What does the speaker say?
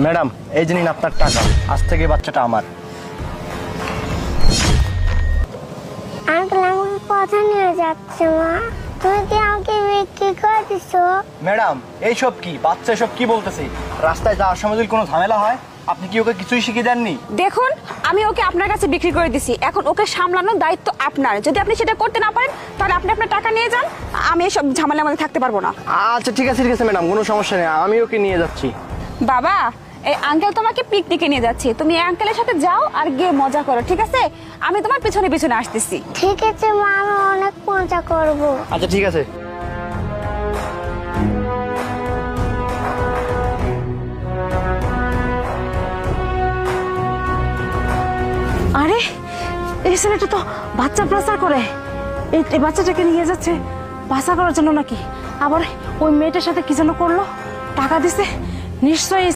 Madam, এই যে নিন আপনার টাকা। আজ থেকে বাচ্চাটা আমার। আঙ্কেল আমাকে কোথায় নিয়ে যাচ্ছে মা? তুমি কি আমাকে বিক্রি করে দিছো? ম্যাডাম, এইসব কি বাচ্চা, এসব কি বলতেছে? রাস্তায় যাওয়ার সময় যদি কোনো ঝামেলা হয়, আপনি কি ওকে কিছুই শিখিয়ে দেননি? দেখুন, আমি ওকে আপনার কাছে বিক্রি করে দিছি, এখন ওকে সামলানোর দায়িত্ব আপনার। যদি আপনি সেটা করতে না পারেন তাহলে আপনি আপনার টাকা নিয়ে যান। আমি এসব ঝামেলার মধ্যে থাকতে পারবো না। আচ্ছা ঠিক আছে ম্যাডাম, কোনো সমস্যা নেই, আমি ওকে নিয়ে যাচ্ছি। বাবা, এই আঙ্কেল তোমাকে পিকনিকে নিয়ে যাচ্ছে, তুমি এই আঙ্কেলের সাথে যাও আর গিয়ে মজা করো, ঠিক আছে? আমি তোমার পিছনে পিছনে আসতেছি। ঠিক আছে মা, আমি অনেক মজা করবো। আচ্ছা ঠিক আছে। আরে, এই ছেলেটা তো বাচ্চা পাচার করে। এই বাচ্চাটাকে নিয়ে যাচ্ছে পাচার করার জন্য নাকি? আবার ওই মেয়েটার সাথে কি যেন করলো, টাকা দিছে। নিশ্চয়ই